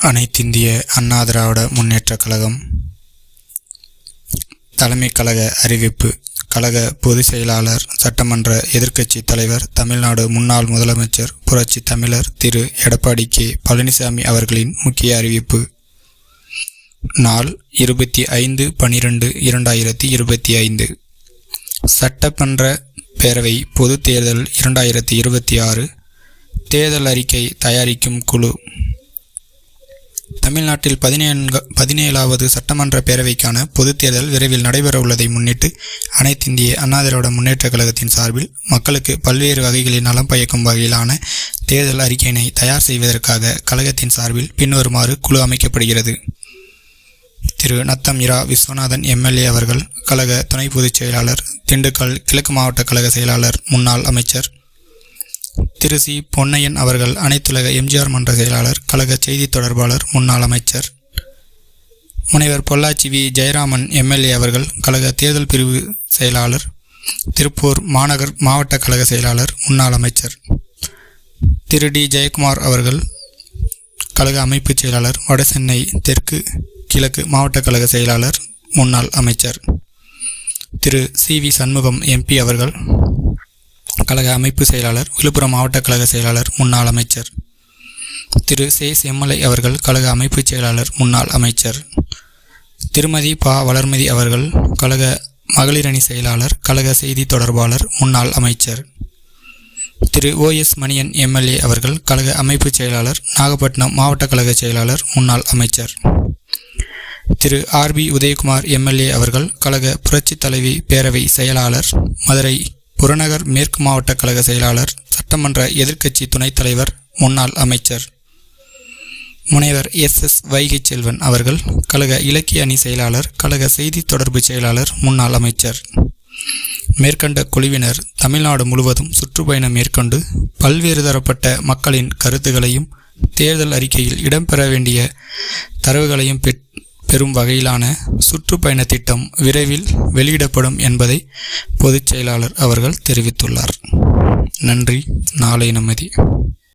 அனைத்திந்திய அண்ணா திராவிட முன்னேற்றக் கழகம் தலைமை கழக அறிவிப்பு. கழக பொதுச் செயலாளர், சட்டமன்ற எதிர்க்கட்சி தலைவர், தமிழ்நாடு முன்னாள் முதலமைச்சர் புரட்சி தமிழர் திரு எடப்பாடி கே பழனிசாமி அவர்களின் முக்கிய அறிவிப்பு. நாள் 25/12/2025. சட்டமன்ற பேரவை பொது தேர்தல் 2026 தேர்தல் அறிக்கை தயாரிக்கும் குழு. தமிழ்நாட்டில் 17வது சட்டமன்ற பேரவைக்கான பொதுத் தேர்தல் விரைவில் நடைபெற உள்ளதை முன்னிட்டு அனைத்திந்திய அண்ணா திராவிட முன்னேற்றக் கழகத்தின் சார்பில் மக்களுக்கு பல்வேறு வகைகளில் நலம் பயக்கும் வகையிலான தேர்தல் அறிக்கையினை தயார் செய்வதற்காக கழகத்தின் சார்பில் பின்வருமாறு குழு அமைக்கப்படுகிறது. திரு நத்தம் இரா விஸ்வநாதன் எம்எல்ஏ அவர்கள் கழக துணை பொதுச் செயலாளர், திண்டுக்கல் கிழக்கு மாவட்ட கழக செயலாளர், முன்னாள் அமைச்சர். திரு சி பொன்னையன் அவர்கள் அனைத்துலக எம்ஜிஆர் மன்ற செயலாளர், கழக செய்தி தொடர்பாளர், முன்னாள் அமைச்சர். முனைவர் பொள்ளாச்சி வி ஜெயராமன் எம்எல்ஏ அவர்கள் கழக தேர்தல் பிரிவு செயலாளர், திருப்பூர் மாநகர் மாவட்ட கழக செயலாளர், முன்னாள் அமைச்சர். திரு டி ஜெயக்குமார் அவர்கள் கழக அமைப்பு செயலாளர், வடசென்னை தெற்கு கிழக்கு மாவட்ட கழக செயலாளர், முன்னாள் அமைச்சர். திரு சி வி சண்முகம் எம்பி அவர்கள் கழக அமைப்பு செயலாளர், விழுப்புரம் மாவட்ட கழக செயலாளர், முன்னாள் அமைச்சர். திரு சே செம்மலை அவர்கள் கழக அமைப்பு செயலாளர், முன்னாள் அமைச்சர். திருமதி பா வளர்மதி அவர்கள் கழக மகளிரணி செயலாளர், கழக செய்தி தொடர்பாளர், முன்னாள் அமைச்சர். திரு OS மணியன் எம்எல்ஏ அவர்கள் கழக அமைப்பு செயலாளர், நாகப்பட்டினம் மாவட்ட கழக செயலாளர், முன்னாள் அமைச்சர். திரு RB உதயகுமார் எம்எல்ஏ அவர்கள் கழக புரட்சி தலைவி பேரவை செயலாளர், மதுரை புறநகர் மேற்கு மாவட்ட கழக செயலாளர், சட்டமன்ற எதிர்க்கட்சி துணைத் தலைவர், முன்னாள் அமைச்சர். முனைவர் SS வைகை செல்வன் அவர்கள் கழக இலக்கிய அணி செயலாளர், கழக செய்தி தொடர்பு செயலாளர், முன்னாள் அமைச்சர். மேற்கண்ட குழுவினர் தமிழ்நாடு முழுவதும் சுற்றுப்பயணம் மேற்கொண்டு பல்வேறு தரப்பட்ட மக்களின் கருத்துகளையும் தேர்தல் அறிக்கையில் இடம்பெற வேண்டிய தரவுகளையும் பெறும் வகையிலான சுற்றுப்பயண திட்டம் விரைவில் வெளியிடப்படும் என்பதை பொதுச் செயலாளர் அவர்கள் தெரிவித்துள்ளார். நன்றி. நாளை நிம்மதி.